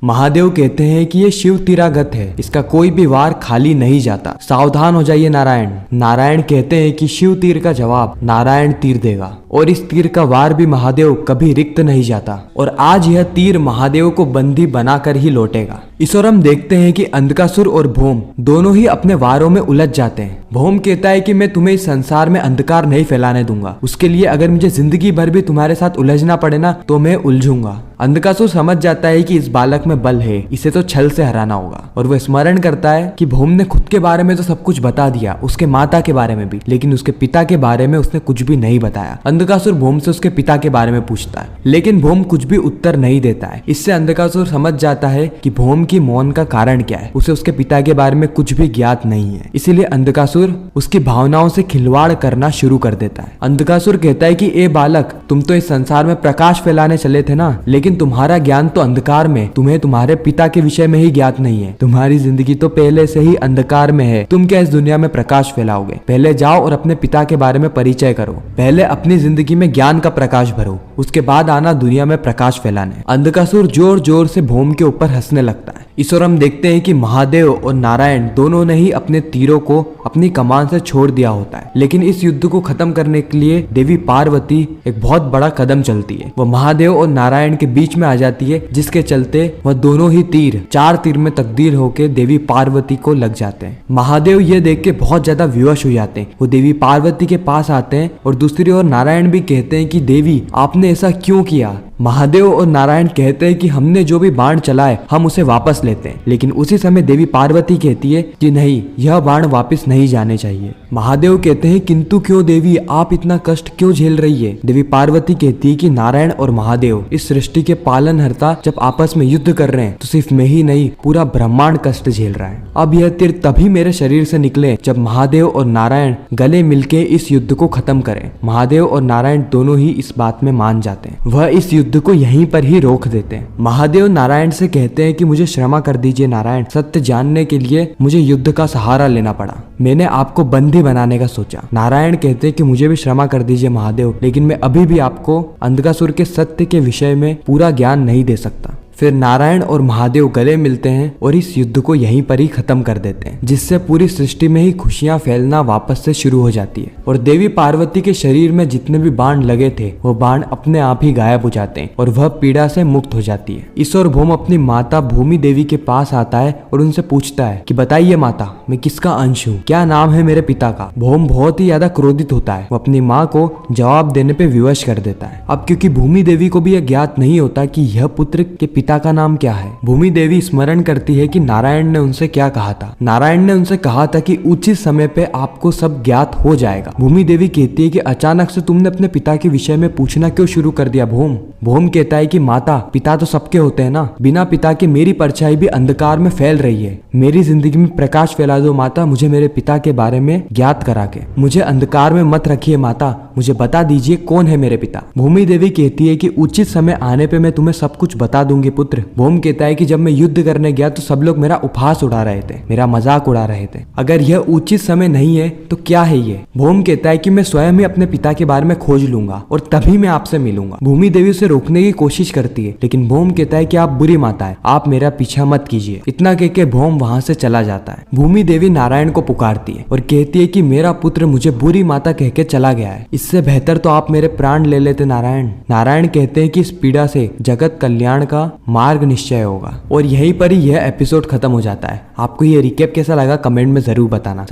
महादेव कहते हैं कि ये शिव तीरागत है, इसका कोई भी वार खाली नहीं जाता, सावधान हो जाइए नारायण। नारायण कहते हैं कि शिव तीर का जवाब नारायण तीर देगा और इस तीर का वार भी महादेव कभी रिक्त नहीं जाता और आज यह तीर महादेव को बंदी बनाकर ही लौटेगा। इस ओर हम देखते हैं कि अंधकासुर और भौम दोनों ही अपने वारों में उलझ जाते हैं। भौम कहता है कि मैं तुम्हें इस संसार में अंधकार नहीं फैलाने दूंगा, उसके लिए अगर मुझे जिंदगी भर भी तुम्हारे साथ उलझना पड़े ना तो मैं उलझूंगा। अंधकासुर समझ जाता है कि इस बालक में बल है, इसे तो छल से हराना होगा और वह स्मरण करता है कि भौम ने खुद के बारे में तो सब कुछ बता दिया, उसके माता के बारे में भी, लेकिन उसके पिता के बारे में उसने कुछ भी नहीं बताया। अंधकासुर भौम से उसके पिता के बारे में पूछता है, लेकिन भौम कुछ भी उत्तर नहीं देता है। इससे अंधकासुर समझ जाता है कि भौम की मौन का कारण क्या है, उसे उसके पिता के बारे में कुछ भी ज्ञात नहीं है। इसीलिए अंधकासुर उसकी भावनाओं से खिलवाड़ करना शुरू कर देता है। अंधकासुर कहता है कि ए बालक, तुम तो इस संसार में प्रकाश फैलाने चले थे ना, लेकिन तुम्हारा ज्ञान तो अंधकार में, तुम्हें तुम्हारे पिता के विषय में ही ज्ञात नहीं है। तुम्हारी जिंदगी तो पहले से ही अंधकार में है, तुम क्या इस दुनिया में प्रकाश फैलाओगे? पहले जाओ और अपने पिता के बारे में परिचय करो, पहले अपनी जिंदगी में ज्ञान का प्रकाश भरो, उसके बाद आना दुनिया में प्रकाश फैलाने। अंधकासुर जोर जोर से भौम के ऊपर हंसने लगता है। इस ओर हम देखते हैं कि महादेव और नारायण दोनों ने ही अपने तीरों को अपनी कमान से छोड़ दिया होता है, लेकिन इस युद्ध को खत्म करने के लिए देवी पार्वती एक बहुत बड़ा कदम चलती है। वह महादेव और नारायण के बीच में आ जाती है, जिसके चलते वह दोनों ही तीर 4 तीर में तब्दील होकर देवी पार्वती को लग जाते हैं। महादेव ये देख के बहुत ज्यादा विवश हो जाते हैं, वो देवी पार्वती के पास आते हैं और दूसरी ओर नारायण भी कहते हैं कि देवी आपने ऐसा क्यों किया? महादेव और नारायण कहते हैं कि हमने जो भी बाण चलाए हम उसे वापस लेते हैं, लेकिन उसी समय देवी पार्वती कहती है कि नहीं, यह बाण वापस नहीं जाने चाहिए। महादेव कहते हैं किंतु क्यों देवी, आप इतना कष्ट क्यों झेल रही है? देवी पार्वती कहती है कि नारायण और महादेव इस सृष्टि के पालनहर्ता जब आपस में युद्ध कर रहे हैं तो सिर्फ मैं ही नहीं, पूरा ब्रह्मांड कष्ट झेल रहा है। अब यह तीर तभी मेरे शरीर से निकले जब महादेव और नारायण गले मिलके इस युद्ध को खत्म करें। महादेव और नारायण दोनों ही इस बात में मान जाते हैं, वह इस युद्ध को यहीं पर ही रोक देते हैं। महादेव नारायण से कहते हैं कि मुझे क्षमा कर दीजिए नारायण, सत्य जानने के लिए मुझे युद्ध का सहारा लेना पड़ा, मैंने आपको बंदी बनाने का सोचा। नारायण कहते हैं कि मुझे भी क्षमा कर दीजिए महादेव, लेकिन मैं अभी भी आपको अंधकासुर के सत्य के विषय में पूरा ज्ञान नहीं दे सकता। फिर नारायण और महादेव गले मिलते हैं और इस युद्ध को यहीं पर ही खत्म कर देते हैं, जिससे पूरी सृष्टि में ही खुशियां फैलना वापस से शुरू हो जाती है और देवी पार्वती के शरीर में जितने भी बाण लगे थे वो बाण अपने आप ही गायब हो जाते हैं और वह पीड़ा से मुक्त हो जाती है। इस ओर भौम अपनी माता भूमि देवी के पास आता है और उनसे पूछता है कि बताइए माता, मैं किसका अंश हूँ, क्या नाम है मेरे पिता का? भौम बहुत ही ज्यादा क्रोधित होता है, वो अपनी माँ को जवाब देने पे विवश कर देता है। अब क्योंकि भूमि देवी को भी यह ज्ञात नहीं होता कि यह पुत्र के पिता का नाम क्या है, भूमि देवी स्मरण करती है कि नारायण ने उनसे क्या कहा था। नारायण ने उनसे कहा था कि उचित समय पे आपको सब ज्ञात हो जाएगा। भूमि देवी कहती है कि अचानक से तुमने अपने पिता के विषय में पूछना क्यों शुरू कर दिया भौम? भौम कहता है कि माता, पिता तो सबके होते हैं ना, बिना पिता के मेरी परछाई भी अंधकार में फैल रही है, मेरी जिंदगी में प्रकाश फैला दो माता, मुझे मेरे पिता के बारे में ज्ञात करा के, मुझे अंधकार में मत रखिए माता, मुझे बता दीजिए कौन है मेरे पिता। भूमि देवी कहती है कि उचित समय आने पे मैं तुम्हें सब कुछ बता दूंगी पुत्र। भौम कहता है कि जब मैं युद्ध करने गया तो सब लोग मेरा उपहास उड़ा रहे थे, मेरा मजाक उड़ा रहे थे, अगर यह उचित समय नहीं है तो क्या है ये? भौम कहता है कि मैं स्वयं ही अपने पिता के बारे में खोज लूंगा और तभी मैं आपसे मिलूंगा। भूमि देवी उसे रोकने की कोशिश करती है, लेकिन भौम कहता है कि आप बुरी माता है, आप मेरा पीछा मत कीजिए। इतना कहकर भौम वहां से चला जाता है। भूमि देवी नारायण को पुकारती है और कहती है कि मेरा पुत्र मुझे बुरी माता कह के चला गया है, इससे बेहतर तो आप मेरे प्राण ले लेते नारायण। नारायण कहते हैं कि इस पीड़ा से जगत कल्याण का मार्ग निश्चय होगा और यहीं पर ही यह एपिसोड खत्म हो जाता है। आपको ये रिकैप कैसा लगा कमेंट में जरूर बताना।